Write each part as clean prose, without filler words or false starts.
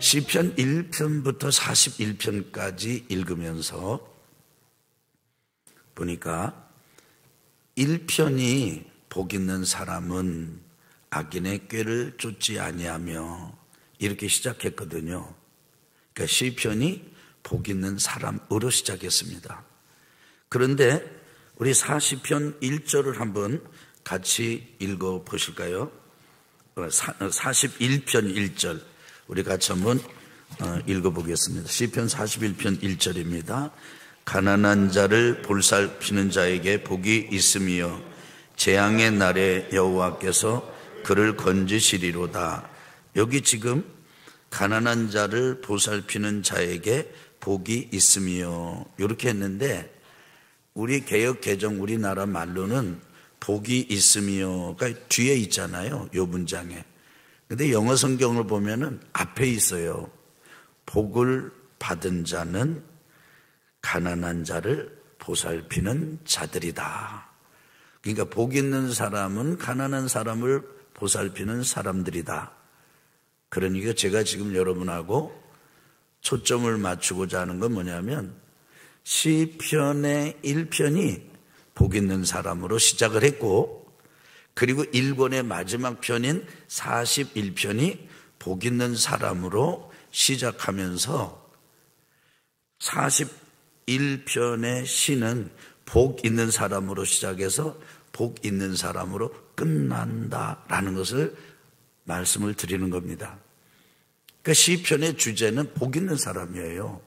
시편 1편부터 41편까지 읽으면서 보니까 1편이 복 있는 사람은 악인의 꾀를 쫓지 아니하며 이렇게 시작했거든요. 그러니까 시편이 복 있는 사람으로 시작했습니다. 그런데 우리 40편 1절을 한번 같이 읽어 보실까요? 41편 1절 우리 같이 한번 읽어 보겠습니다. 시편 41편 1절입니다. 가난한 자를 볼살피는 자에게 복이 있으며 재앙의 날에 여호와께서 그를 건지시리로다. 여기 지금 가난한 자를 보살피는 자에게 복이 있으며 이렇게 했는데 우리 개역 개정 우리나라 말로는 복이 있으며가 뒤에 있잖아요. 요 문장에. 근데 영어 성경을 보면은 앞에 있어요. 복을 받은 자는 가난한 자를 보살피는 자들이다. 그러니까 복 있는 사람은 가난한 사람을 보살피는 사람들이다. 그러니까 제가 지금 여러분하고 초점을 맞추고자 하는 건 뭐냐면 시편의 1편이 복 있는 사람으로 시작을 했고 그리고 1권의 마지막 편인 41편이 복 있는 사람으로 시작하면서 41편의 시는 복 있는 사람으로 시작해서 복 있는 사람으로 끝난다라는 것을 말씀을 드리는 겁니다. 그러니까 시편의 주제는 복 있는 사람이에요.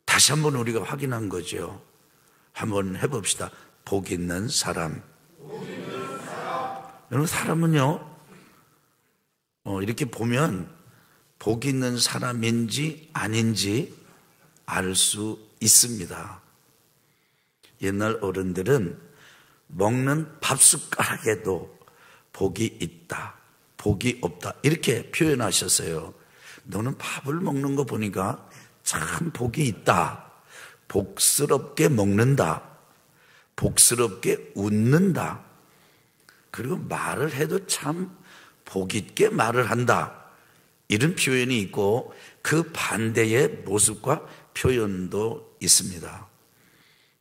다시 한번 우리가 확인한 거죠. 한번 해봅시다. 복 있는 사람. 여러분 사람은요 이렇게 보면 복 있는 사람인지 아닌지 알 수 있습니다. 옛날 어른들은 먹는 밥 숟가락에도 복이 있다, 복이 없다 이렇게 표현하셨어요. 너는 밥을 먹는 거 보니까 참 복이 있다, 복스럽게 먹는다, 복스럽게 웃는다, 그리고 말을 해도 참 복 있게 말을 한다 이런 표현이 있고 그 반대의 모습과 표현도 있습니다.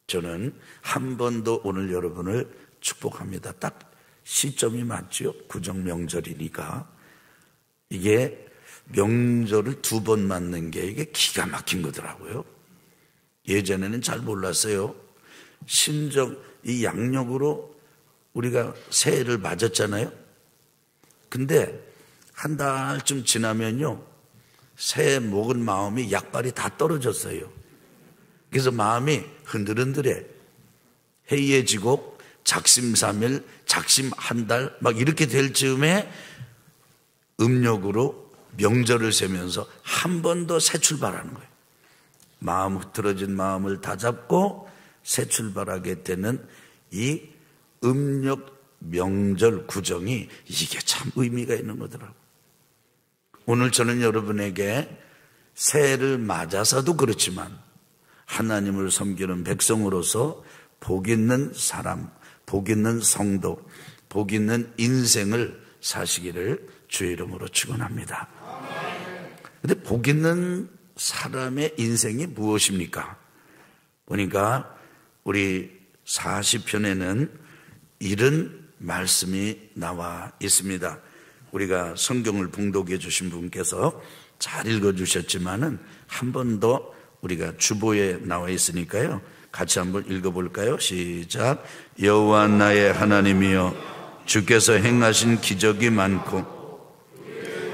저는 한 번 더 오늘 여러분을 축복합니다. 딱 시점이 맞죠? 구정 명절이니까. 이게 명절을 2번 맞는 게 이게 기가 막힌 거더라고요. 예전에는 잘 몰랐어요. 신정 이 양력으로 우리가 새해를 맞았잖아요. 근데 한 달쯤 지나면요 새해 먹은 마음이 약발이 다 떨어졌어요. 그래서 마음이 흔들흔들해. 해이해지고 작심삼일, 작심 한 달 막 이렇게 될 즈음에 음력으로 명절을 세면서 한 번 더 새 출발하는 거예요. 마음 흐트러진 마음을 다잡고 새 출발하게 되는 이 음력 명절 구정이 이게 참 의미가 있는 거더라고요. 오늘 저는 여러분에게 새해를 맞아서도 그렇지만 하나님을 섬기는 백성으로서 복 있는 사람, 복 있는 성도, 복 있는 인생을 사시기를 주의 이름으로 축원합니다. 그런데 복 있는 사람의 인생이 무엇입니까? 보니까 우리 40편에는 이런 말씀이 나와 있습니다. 우리가 성경을 봉독해 주신 분께서 잘 읽어주셨지만은 한 번 더 우리가 주보에 나와 있으니까요. 같이 한번 읽어볼까요? 시작. 여호와 나의 하나님이여 주께서 행하신 기적이 많고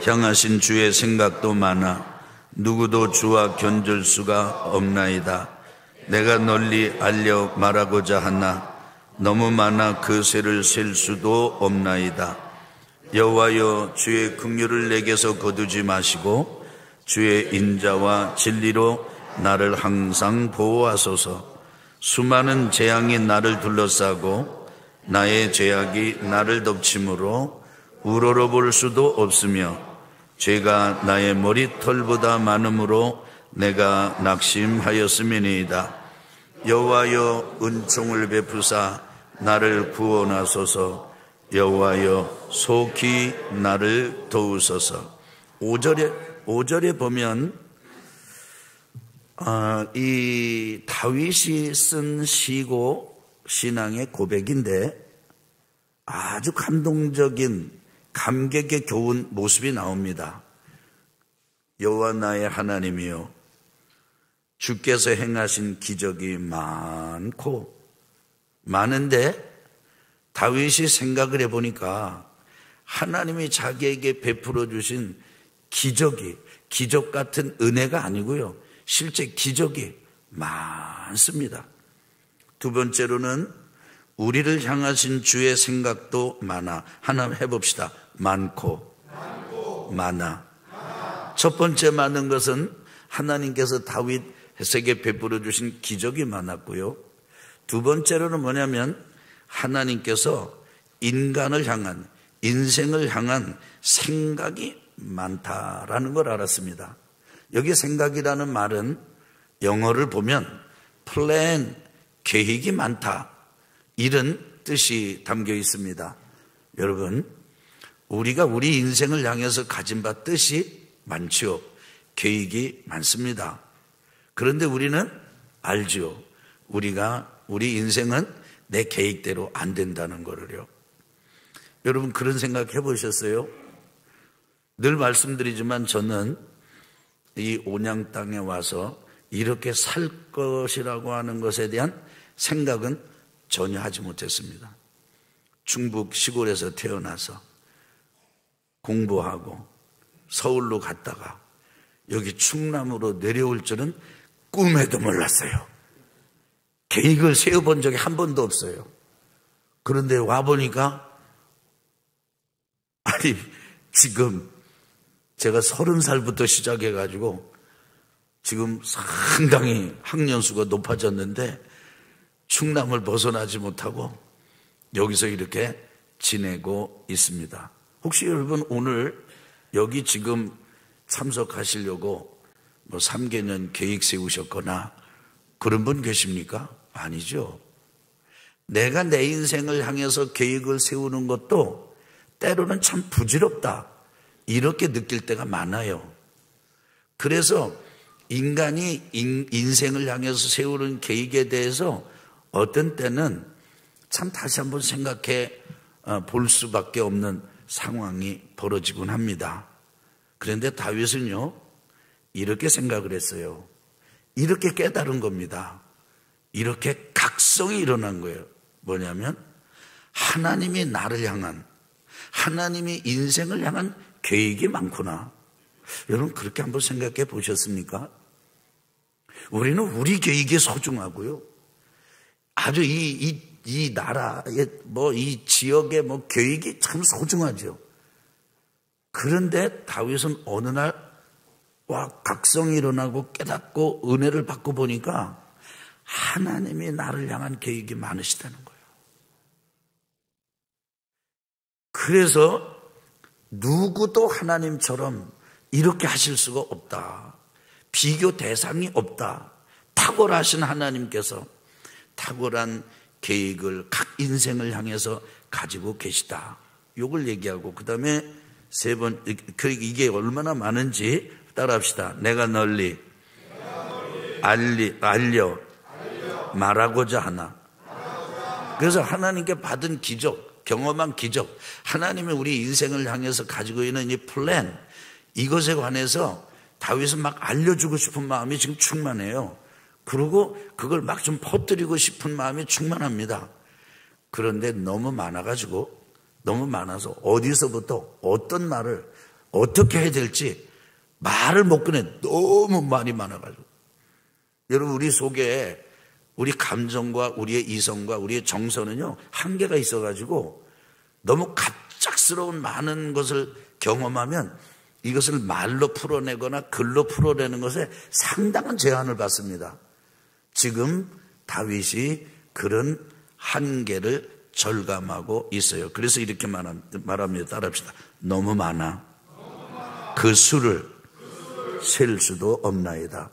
향하신 주의 생각도 많아 누구도 주와 견줄 수가 없나이다. 내가 널리 알려 말하고자 하나 너무 많아 그 세를 셀 수도 없나이다. 여호와여 주의 긍휼을 내게서 거두지 마시고 주의 인자와 진리로 나를 항상 보호하소서. 수많은 재앙이 나를 둘러싸고 나의 죄악이 나를 덮치므로 우러러볼 수도 없으며 죄가 나의 머리털보다 많으므로 내가 낙심하였음이니이다. 여호와여 은총을 베푸사 나를 구원하소서. 여호와여 속히 나를 도우소서. 5절에 5절에 보면 이 다윗이 쓴 시고 신앙의 고백인데 아주 감동적인 감격에 겨운 모습이 나옵니다. 여호와 나의 하나님이여, 주께서 행하신 기적이 많은데 다윗이 생각을 해보니까 하나님이 자기에게 베풀어 주신 기적이 기적 같은 은혜가 아니고요, 실제 기적이 많습니다. 두 번째로는 우리를 향하신 주의 생각도 많아. 하나 해봅시다. 많고 많아. 첫 번째 많은 것은 하나님께서 다윗에게 베풀어 주신 기적이 많았고요, 두 번째로는 뭐냐면 하나님께서 인간을 향한, 인생을 향한 생각이 많다라는 걸 알았습니다. 여기 생각이라는 말은 영어를 보면 플랜, 계획이 많다, 이런 뜻이 담겨 있습니다. 여러분, 우리가 우리 인생을 향해서 가진 바 뜻이 많죠. 계획이 많습니다. 그런데 우리는 알죠. 우리 인생은 내 계획대로 안 된다는 거를요. 여러분, 그런 생각 해보셨어요? 늘 말씀드리지만 저는 이 온양 땅에 와서 이렇게 살 것이라고 하는 것에 대한 생각은 전혀 하지 못했습니다. 충북 시골에서 태어나서 공부하고 서울로 갔다가 여기 충남으로 내려올 줄은 꿈에도 몰랐어요. 계획을 세워본 적이 한 번도 없어요. 그런데 와보니까 지금 제가 30살부터 시작해가지고 지금 상당히 학년수가 높아졌는데 충남을 벗어나지 못하고 여기서 이렇게 지내고 있습니다. 혹시 여러분 오늘 여기 지금 참석하시려고 3개년 계획 세우셨거나 그런 분 계십니까? 아니죠. 내가 내 인생을 향해서 계획을 세우는 것도 때로는 참 부질없다, 이렇게 느낄 때가 많아요. 그래서 인간이 인생을 향해서 세우는 계획에 대해서 어떤 때는 참 다시 한번 생각해 볼 수밖에 없는 상황이 벌어지곤 합니다. 그런데 다윗은요, 이렇게 생각을 했어요. 이렇게 깨달은 겁니다. 이렇게 각성이 일어난 거예요. 뭐냐면 하나님이 나를 향한, 하나님이 인생을 향한 계획이 많구나. 여러분, 그렇게 한번 생각해 보셨습니까? 우리는 우리 계획이 소중하고요, 아주 이 나라의 이 지역의 계획이 참 소중하죠. 그런데 다윗은 어느 날 각성이 일어나고 깨닫고 은혜를 받고 보니까 하나님이 나를 향한 계획이 많으시다는 거예요. 그래서 누구도 하나님처럼 이렇게 하실 수가 없다, 비교 대상이 없다, 탁월하신 하나님께서 탁월한 계획을 각 인생을 향해서 가지고 계시다, 이걸 얘기하고, 그 다음에 세 번, 이게 얼마나 많은지 따라합시다. 내가 널리 알려 말하고자 하나. 그래서 하나님께 받은 기적, 경험한 기적, 하나님이 우리 인생을 향해서 가지고 있는 이 플랜, 이것에 관해서 다윗은 막 알려주고 싶은 마음이 지금 충만해요. 그리고 그걸 막 좀 퍼뜨리고 싶은 마음이 충만합니다. 그런데 너무 많아가지고, 너무 많아서 어디서부터 어떤 말을 어떻게 해야 될지 말을 못 꺼내. 너무 말이 많아가지고. 여러분, 우리 속에 우리 감정과 우리의 이성과 우리의 정서는요, 한계가 있어가지고 너무 갑작스러운 많은 것을 경험하면 이것을 말로 풀어내거나 글로 풀어내는 것에 상당한 제한을 받습니다. 지금 다윗이 그런 한계를 절감하고 있어요. 그래서 이렇게 말합니다. 따라합시다. 너무 많아. 그 수를 셀 수도 없나이다.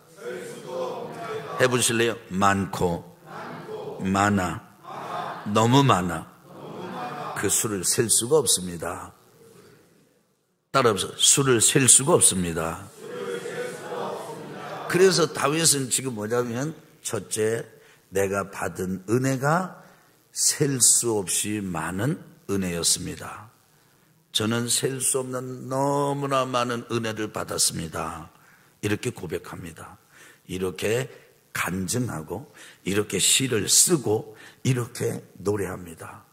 해보실래요? 많고 많아. 너무 많아. 그 수를 셀 수가 없습니다. 따라합시다. 수를 셀 수가 없습니다. 그래서 다윗은 지금 뭐냐면 첫째, 내가 받은 은혜가 셀 수 없이 많은 은혜였습니다. 저는 셀 수 없는 너무나 많은 은혜를 받았습니다. 이렇게 고백합니다. 이렇게 간증하고 이렇게 시를 쓰고 이렇게 노래합니다.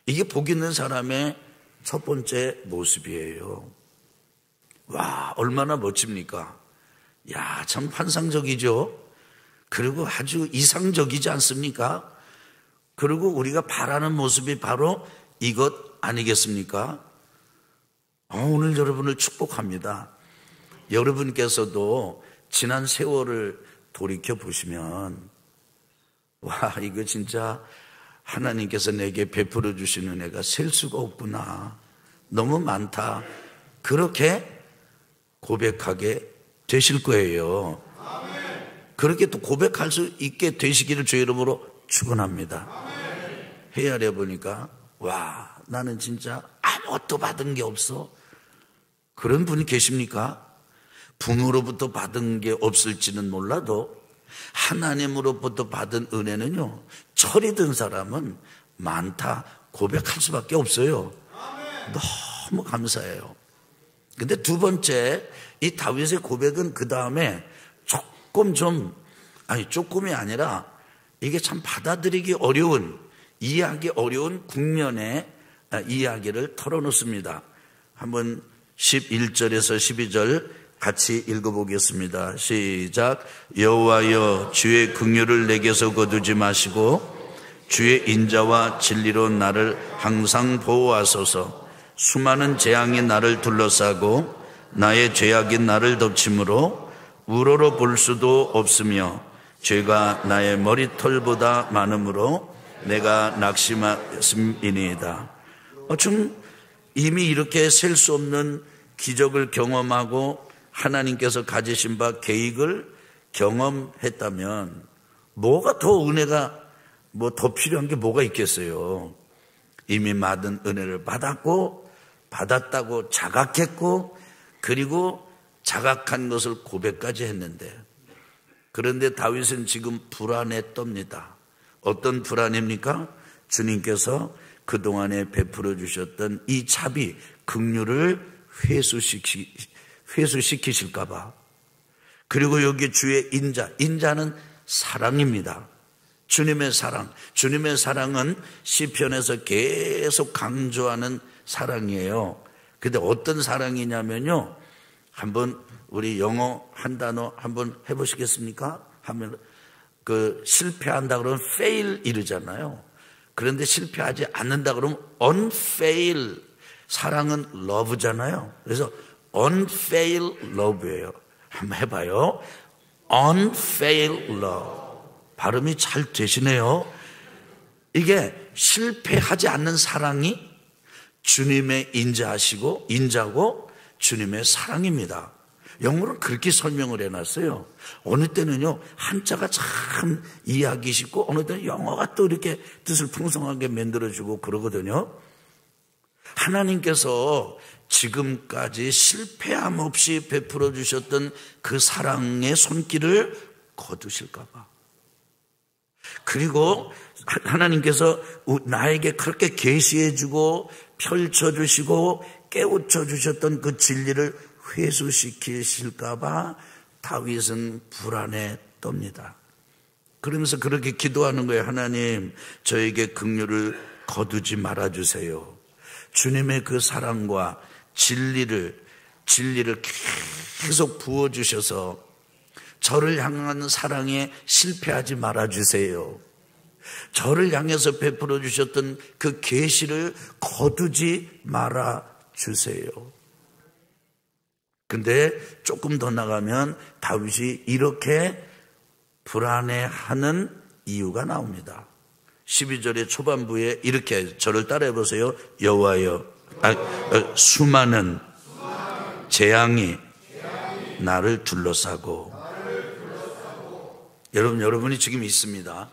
이게 복 있는 사람의 첫 번째 모습이에요. 와, 얼마나 멋집니까? 야, 참 환상적이죠? 그리고 아주 이상적이지 않습니까? 그리고 우리가 바라는 모습이 바로 이것 아니겠습니까? 오늘 여러분을 축복합니다. 여러분께서도 지난 세월을 돌이켜 보시면 와, 이거 진짜 하나님께서 내게 베풀어 주신 은혜가 셀 수가 없구나. 너무 많다. 그렇게 고백하게 되실 거예요. 그렇게 또 고백할 수 있게 되시기를 주의 이름으로 축원합니다. 헤아려 보니까 와, 나는 진짜 아무것도 받은 게 없어. 그런 분이 계십니까? 부모로부터 받은 게 없을지는 몰라도 하나님으로부터 받은 은혜는요, 철이 든 사람은 많다 고백할 수밖에 없어요. 너무 감사해요. 근데 두 번째, 이 다윗의 고백은 그 다음에 조금이 아니라 이게 참 받아들이기 어려운, 이해하기 어려운 국면의 이야기를 털어놓습니다. 한번 11절에서 12절 같이 읽어보겠습니다. 시작. 여호와여, 주의 긍휼을 내게서 거두지 마시고 주의 인자와 진리로 나를 항상 보호하소서. 수많은 재앙이 나를 둘러싸고 나의 죄악이 나를 덮침으로 우러러 볼 수도 없으며 죄가 나의 머리털보다 많으므로 내가 낙심하였음이니이다. 좀 이미 이렇게 셀 수 없는 기적을 경험하고 하나님께서 가지신 바 계획을 경험했다면 뭐가 더 은혜가 더 필요한 게 뭐가 있겠어요. 이미 받은 은혜를 받았다고 자각했고, 그리고 자각한 것을 고백까지 했는데, 그런데 다윗은 지금 불안에 떱니다. 어떤 불안입니까? 주님께서 그동안에 베풀어 주셨던 이 자비, 긍휼을 회수시키실까 봐. 그리고 여기 주의 인자는 사랑입니다. 주님의 사랑은 시편에서 계속 강조하는 사랑이에요. 근데 어떤 사랑이냐면요, 한번 우리 영어 한 단어 한번 해보시겠습니까? 하면 실패한다 그러면 fail 이러잖아요. 그런데 실패하지 않는다 그러면 unfail. 사랑은 love잖아요. 그래서 unfail love예요. 한번 해봐요. unfail love. 발음이 잘 되시네요. 이게 실패하지 않는 사랑이 주님의 인자고 주님의 사랑입니다. 영어로 그렇게 설명을 해놨어요. 어느 때는요, 한자가 참 이해하기 쉽고, 어느 때는 영어가 또 이렇게 뜻을 풍성하게 만들어주고 그러거든요. 하나님께서 지금까지 실패함 없이 베풀어 주셨던 그 사랑의 손길을 거두실까 봐. 그리고 하나님께서 나에게 그렇게 계시해 주고 펼쳐 주시고 깨우쳐 주셨던 그 진리를 회수시키실까 봐 다윗은 불안에 떱니다. 그러면서 그렇게 기도하는 거예요. 하나님, 저에게 긍휼을 거두지 말아 주세요. 주님의 그 사랑과 진리를 계속 부어주셔서 저를 향한 사랑에 실패하지 말아주세요. 저를 향해서 베풀어 주셨던 그 계시를 거두지 말아주세요. 근데 조금 더 나가면 다윗이 이렇게 불안해하는 이유가 나옵니다. 12절의 초반부에 이렇게 저를 따라해 보세요. 여호와여, 수많은 재앙이 나를 둘러싸고. 여러분이 지금 있습니다.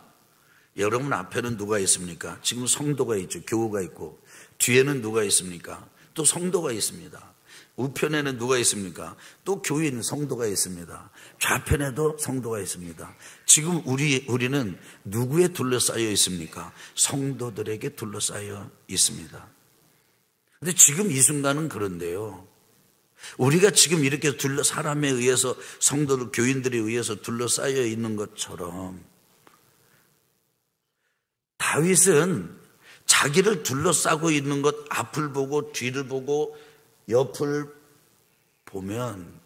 여러분 앞에는 누가 있습니까? 지금 성도가 있죠. 교우가 있고. 뒤에는 누가 있습니까? 또 성도가 있습니다. 우편에는 누가 있습니까? 또 교인 성도가 있습니다. 좌편에도 성도가 있습니다. 지금 우리는 누구에 둘러싸여 있습니까? 성도들에게 둘러싸여 있습니다. 근데 지금 이 순간은 그런데요, 우리가 지금 이렇게 사람에 의해서, 성도들, 교인들에 의해서 둘러싸여 있는 것처럼 다윗은 자기를 둘러싸고 있는 것, 앞을 보고 뒤를 보고 옆을 보면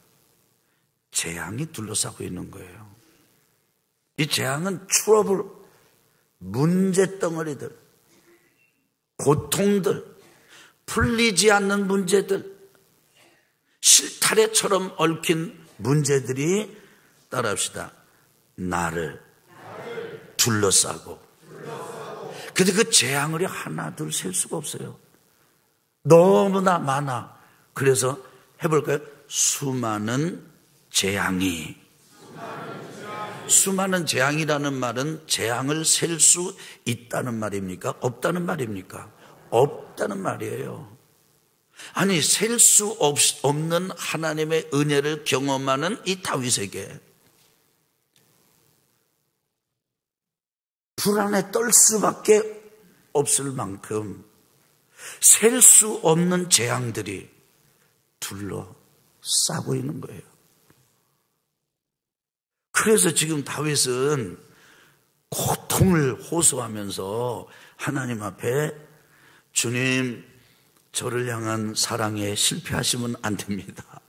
재앙이 둘러싸고 있는 거예요. 이 재앙은 트러블, 문제덩어리들, 고통들, 풀리지 않는 문제들, 실타래처럼 얽힌 문제들이, 따라합시다, 나를 둘러싸고. 근데 그 재앙을 하나 둘 셀 수가 없어요. 너무나 많아. 그래서 해볼까요? 수많은 재앙이. 수많은 재앙이라는 말은 재앙을 셀 수 있다는 말입니까? 없다는 말입니까? 없다는 말이에요. 아니, 셀 수 없는 하나님의 은혜를 경험하는 이 다윗에게 불안에 떨 수밖에 없을 만큼 셀 수 없는 재앙들이 둘러싸고 있는 거예요. 그래서 지금 다윗은 고통을 호소하면서 하나님 앞에, 주님, 저를 향한 사랑에 실패하시면 안 됩니다.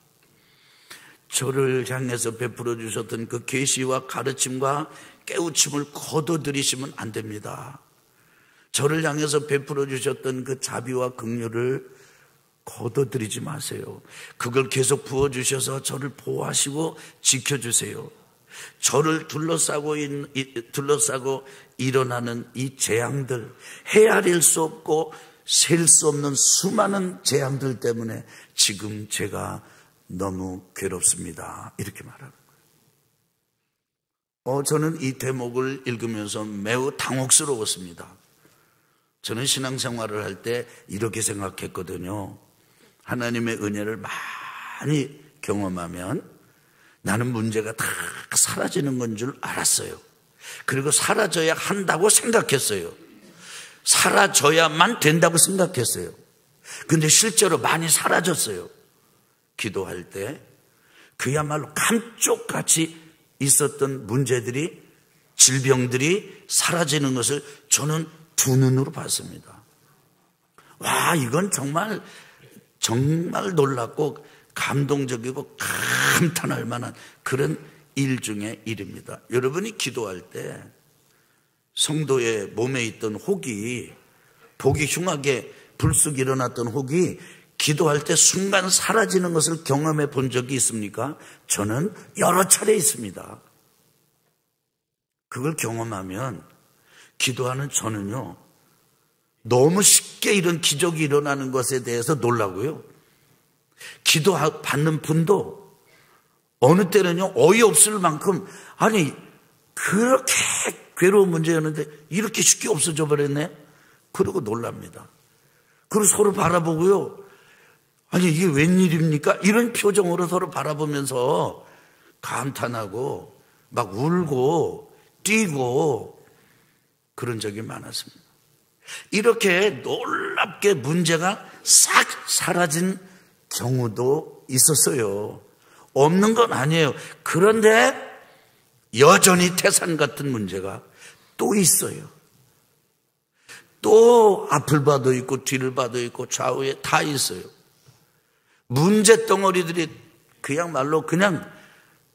저를 향해서 베풀어 주셨던 그 계시와 가르침과 깨우침을 거둬들이시면 안 됩니다. 저를 향해서 베풀어 주셨던 그 자비와 긍휼을 거둬들이지 마세요. 그걸 계속 부어주셔서 저를 보호하시고 지켜주세요. 저를 둘러싸고 일어나는 이 재앙들, 헤아릴 수 없고 셀 수 없는 수많은 재앙들 때문에 지금 제가 너무 괴롭습니다. 이렇게 말하는 거예요. 저는 이 대목을 읽으면서 매우 당혹스러웠습니다. 저는 신앙생활을 할 때 이렇게 생각했거든요. 하나님의 은혜를 많이 경험하면 나는 문제가 다 사라지는 건 줄 알았어요. 그리고 사라져야 한다고 생각했어요. 사라져야만 된다고 생각했어요. 근데 실제로 많이 사라졌어요. 기도할 때 그야말로 감쪽같이 있었던 문제들이, 질병들이 사라지는 것을 저는 두 눈으로 봤습니다. 와, 이건 정말 놀랍고 감동적이고 감탄할 만한 그런 일 중의 일입니다. 여러분이 기도할 때 성도의 몸에 있던 혹이, 보기 흉하게 불쑥 일어났던 혹이 기도할 때 순간 사라지는 것을 경험해 본 적이 있습니까? 저는 여러 차례 있습니다. 그걸 경험하면 기도하는 저는요, 너무 쉽게 이런 기적이 일어나는 것에 대해서 놀라고요, 기도 받는 분도 어느 때는요 어이없을 만큼, 아니 그렇게 괴로운 문제였는데 이렇게 쉽게 없어져 버렸네, 그러고 놀랍니다. 그리고 서로 바라보고요, 아니 이게 웬일입니까? 이런 표정으로 서로 바라보면서 감탄하고 막 울고 뛰고 그런 적이 많았습니다. 이렇게 놀랍게 문제가 싹 사라진 경우도 있었어요. 없는 건 아니에요. 그런데 여전히 태산 같은 문제가 또 있어요. 또 앞을 봐도 있고 뒤를 봐도 있고 좌우에 다 있어요. 문제 덩어리들이 그야말로 그냥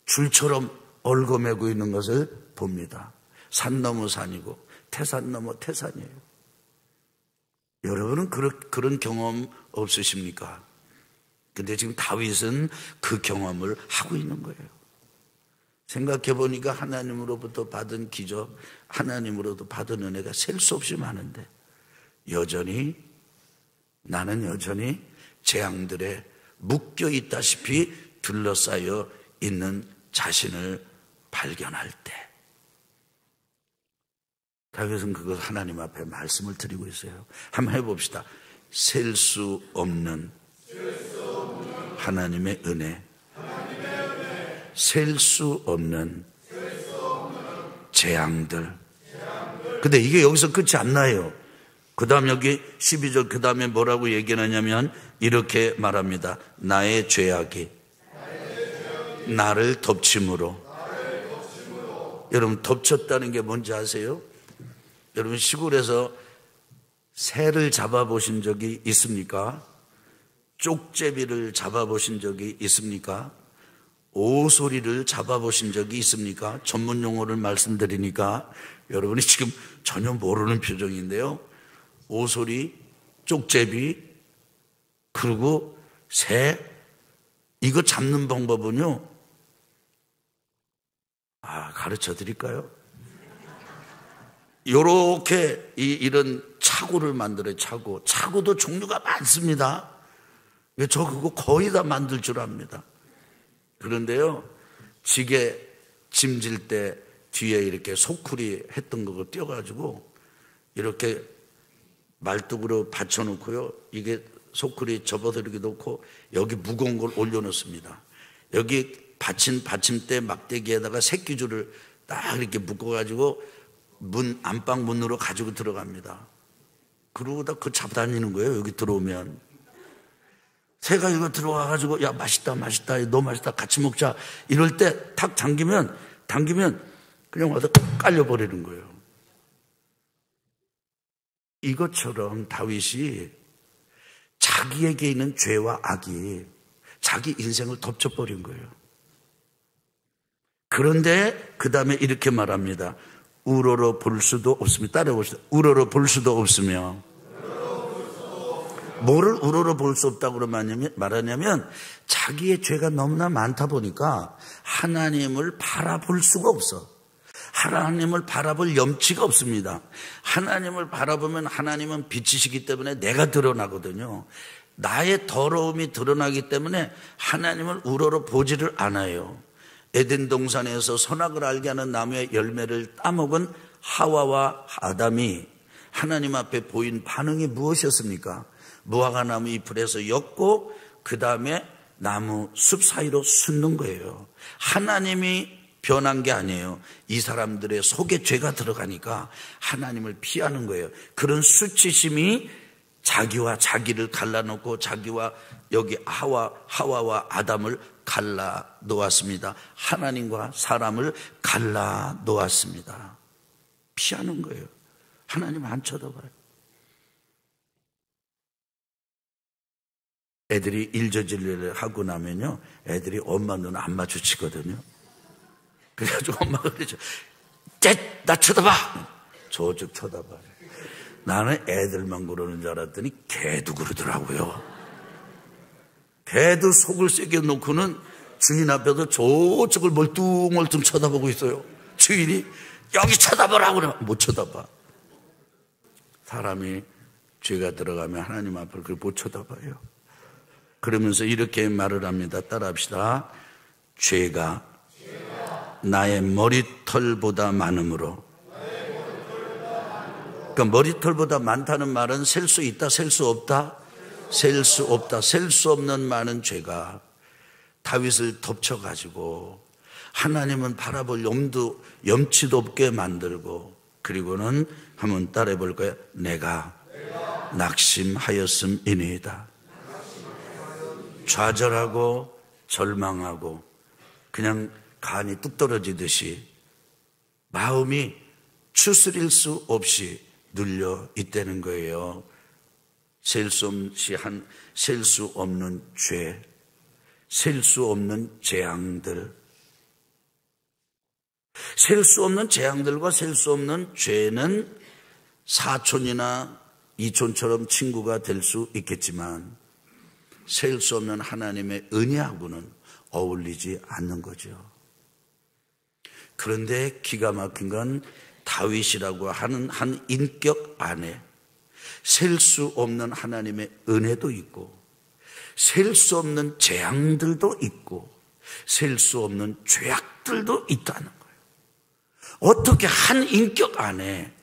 줄처럼 얽어매고 있는 것을 봅니다. 산 넘어 산이고 태산 넘어 태산이에요. 여러분은 그런 경험 없으십니까? 근데 지금 다윗은 그 경험을 하고 있는 거예요. 생각해 보니까 하나님으로부터 받은 기적, 하나님으로부터 받은 은혜가 셀 수 없이 많은데 나는 여전히 재앙들에 묶여 있다시피 둘러싸여 있는 자신을 발견할 때, 다윗은 그걸 하나님 앞에 말씀을 드리고 있어요. 한번 해봅시다. 셀 수 없는 하나님의 은혜, 셀 수 없는 재앙들. 근데 이게 여기서 끝이 안 나요. 그 다음 여기 12절 그 다음에 뭐라고 얘기하냐면 이렇게 말합니다. 나의 죄악이 나를 덮침으로. 여러분, 덮쳤다는 게 뭔지 아세요? 여러분, 시골에서 새를 잡아보신 적이 있습니까? 쪽제비를 잡아보신 적이 있습니까? 오소리를 잡아보신 적이 있습니까? 전문 용어를 말씀드리니까 여러분이 지금 전혀 모르는 표정인데요. 오소리, 쪽제비, 그리고 새, 이거 잡는 방법은요, 가르쳐 드릴까요? 요렇게 이런 차고를 만들어요. 차고도 종류가 많습니다. 저 그거 거의 다 만들 줄 압니다. 그런데요, 지게 짐질 때 뒤에 이렇게 소쿠리 했던 거 띄워가지고 이렇게 말뚝으로 받쳐놓고요, 이게 소쿠리 접어서 이렇게 놓고 여기 무거운 걸 올려놓습니다. 여기 받침대 막대기에다가 새끼줄을 딱 이렇게 묶어가지고 안방 문으로 가지고 들어갑니다. 그러고 다 그거 잡아다니는 거예요. 여기 들어오면 새가 이거 들어와가지고 야, 맛있다 너 맛있다 같이 먹자 이럴 때 탁 당기면 그냥 와서 깔려버리는 거예요. 이것처럼 다윗이 자기에게 있는 죄와 악이 자기 인생을 덮쳐버린 거예요. 그런데 그 다음에 이렇게 말합니다. 우러러 볼 수도 없으며, 따라해보시죠. 우러러 볼 수도 없으며. 뭐를 우러러 볼 수 없다고 말하냐면 자기의 죄가 너무나 많다 보니까 하나님을 바라볼 수가 없어. 하나님을 바라볼 염치가 없습니다. 하나님을 바라보면 하나님은 빛이시기 때문에 내가 드러나거든요. 나의 더러움이 드러나기 때문에 하나님을 우러러 보지를 않아요. 에덴 동산에서 선악을 알게 하는 나무의 열매를 따먹은 하와와 아담이 하나님 앞에 보인 반응이 무엇이었습니까? 무화과 나무 잎을에서 엮고 그 다음에 나무 숲 사이로 숨는 거예요. 하나님이 변한 게 아니에요. 이 사람들의 속에 죄가 들어가니까 하나님을 피하는 거예요. 그런 수치심이 자기와 자기를 갈라놓고 자기와 여기 하와와 아담을 갈라 놓았습니다. 하나님과 사람을 갈라 놓았습니다. 피하는 거예요. 하나님 안 쳐다봐요. 애들이 일저질레를 하고 나면요, 애들이 엄마 눈 안 마주치거든요. 그래가지고 엄마가 그러죠. 나 쳐다봐. 저쪽 쳐다봐요. 나는 애들만 그러는 줄 알았더니 개도 그러더라고요. 개도 속을 새겨 놓고는 주인 앞에서 저쪽을 멀뚱멀뚱 쳐다보고 있어요. 주인이 여기 쳐다보라고 그러면 못 쳐다봐. 사람이 죄가 들어가면 하나님 앞을 그걸 못 쳐다봐요. 그러면서 이렇게 말을 합니다. 따라합시다. 죄가 나의 머리털보다 많으므로. 그러니까 머리털보다 많다는 말은 셀 수 있다, 셀 수 없다? 셀 수 없다. 셀 수 없는 많은 죄가 다윗을 덮쳐가지고 하나님은 바라볼 염치도 없게 만들고, 그리고는 한번 따라해 볼 거예요. 내가 낙심하였음이니이다. 좌절하고 절망하고 그냥 간이 뚝 떨어지듯이 마음이 추스릴 수 없이 눌려 있다는 거예요. 셀 수 없는 죄, 셀 수 없는 재앙들, 셀 수 없는 재앙들과 셀 수 없는 죄는 사촌이나 이촌처럼 친구가 될 수 있겠지만 셀 수 없는 하나님의 은혜하고는 어울리지 않는 거죠. 그런데 기가 막힌 건 다윗이라고 하는 한 인격 안에 셀 수 없는 하나님의 은혜도 있고 셀 수 없는 재앙들도 있고 셀 수 없는 죄악들도 있다는 거예요. 어떻게 한 인격 안에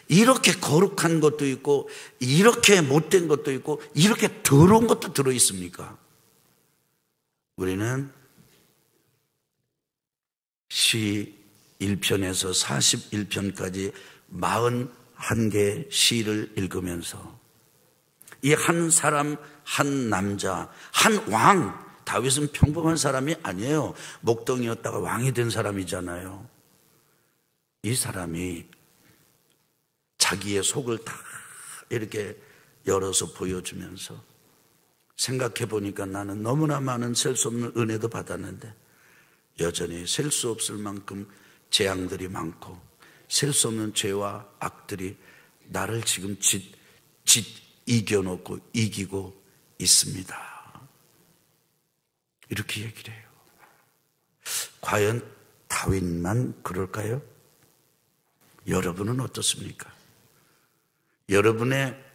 이렇게 거룩한 것도 있고 이렇게 못된 것도 있고 이렇게 더러운 것도 들어있습니까? 우리는 시 1편에서 41편까지 41개의 시를 읽으면서 이 한 사람, 한 남자, 한 왕, 다윗은 평범한 사람이 아니에요. 목동이었다가 왕이 된 사람이잖아요. 이 사람이 자기의 속을 다 이렇게 열어서 보여주면서 생각해 보니까 나는 너무나 많은 셀 수 없는 은혜도 받았는데 여전히 셀 수 없을 만큼 재앙들이 많고 셀 수 없는 죄와 악들이 나를 지금 이겨놓고 이기고 있습니다. 이렇게 얘기를 해요. 과연 다윗만 그럴까요? 여러분은 어떻습니까? 여러분의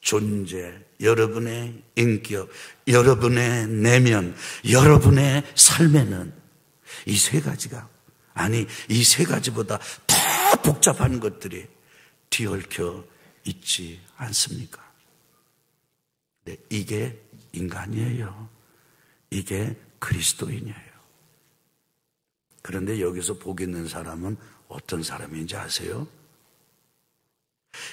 존재, 여러분의 인격, 여러분의 내면, 여러분의 삶에는 이 세 가지가, 아니 이 세 가지보다 더 복잡한 것들이 뒤얽혀 있지 않습니까? 네, 이게 인간이에요. 이게 그리스도인이에요. 그런데 여기서 복 있는 사람은 어떤 사람인지 아세요?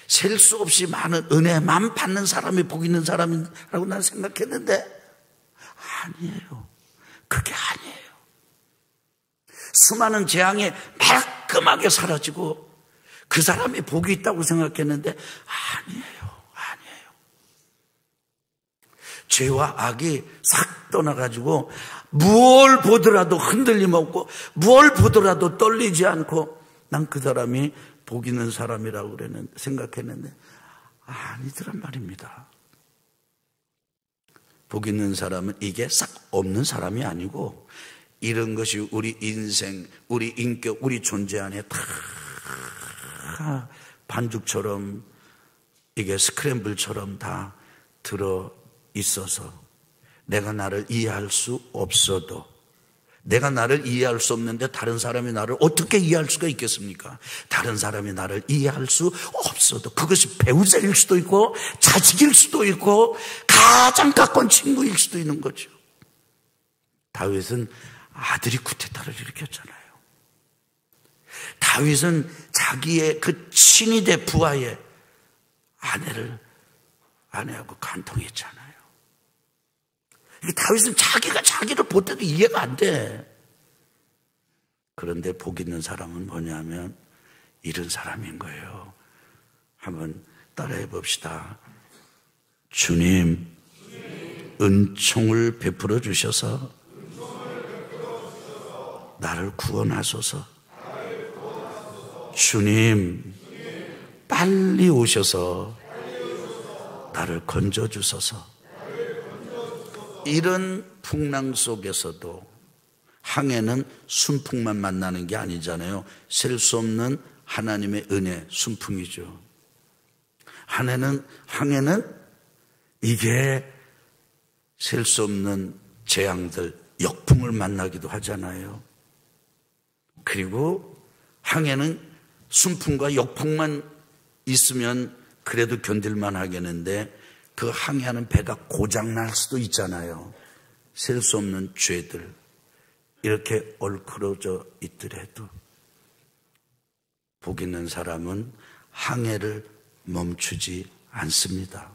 셀 수 없이 많은 은혜만 받는 사람이 복 있는 사람이라고 난 생각했는데 아니에요. 그게 아니에요. 수많은 재앙에 말끔하게 사라지고 그 사람이 복이 있다고 생각했는데 아니에요. 죄와 악이 싹 떠나가지고 무얼 보더라도 흔들림 없고 무얼 보더라도 떨리지 않고 난 그 사람이 복 있는 사람이라고 생각했는데 아니더란 말입니다. 복 있는 사람은 이게 싹 없는 사람이 아니고 이런 것이 우리 인생, 우리 인격, 우리 존재 안에 다 반죽처럼 이게 스크램블처럼 다 들어 있어서 내가 나를 이해할 수 없어도 내가 나를 이해할 수 없는데 다른 사람이 나를 어떻게 이해할 수가 있겠습니까? 다른 사람이 나를 이해할 수 없어도 그것이 배우자일 수도 있고 자식일 수도 있고 가장 가까운 친구일 수도 있는 거죠. 다윗은 아들이 쿠데타를 일으켰잖아요. 다윗은 자기의 그 친위대 부하의 아내하고 간통했잖아요. 다윗은 자기가 자기를 볼 때도 이해가 안 돼. 그런데 복 있는 사람은 뭐냐면 이런 사람인 거예요. 한번 따라해 봅시다. 주님, 은총을 베풀어 주셔서 나를 구원하소서. 주님, 빨리 오셔서 나를 건져 주소서. 이런 풍랑 속에서도 항해는 순풍만 만나는 게 아니잖아요. 셀 수 없는 하나님의 은혜, 순풍이죠. 항해는 이게 셀 수 없는 재앙들, 역풍을 만나기도 하잖아요. 그리고 항해는 순풍과 역풍만 있으면 그래도 견딜만 하겠는데 그 항해하는 배가 고장날 수도 있잖아요. 셀 수 없는 죄들 이렇게 얽혀져 있더라도 복 있는 사람은 항해를 멈추지 않습니다.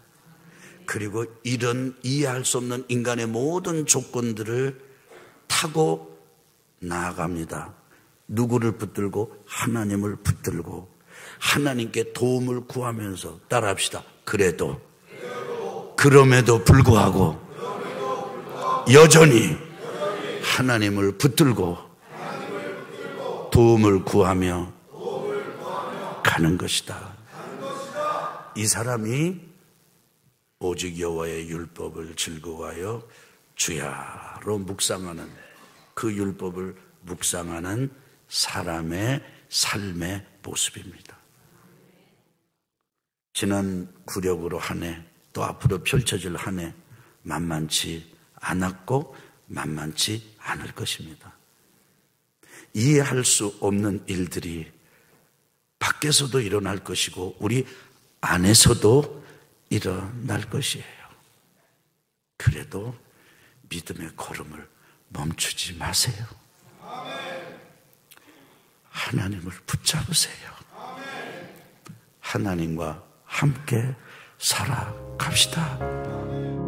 그리고 이런 이해할 수 없는 인간의 모든 조건들을 타고 나아갑니다. 누구를 붙들고? 하나님을 붙들고 하나님께 도움을 구하면서 따라합시다. 그럼에도 불구하고 여전히 하나님을 붙들고 도움을 구하며 가는 것이다. 이 사람이 오직 여호와의 율법을 즐거워하여 주야로 묵상하는 그 율법을 묵상하는 사람의 삶의 모습입니다. 지난 구력으로 한 해 또 앞으로 펼쳐질 한 해 만만치 않았고 만만치 않을 것입니다. 이해할 수 없는 일들이 밖에서도 일어날 것이고 우리 안에서도 일어날 것이에요. 그래도 믿음의 걸음을 멈추지 마세요. 하나님을 붙잡으세요. 하나님과 함께 살아갑시다.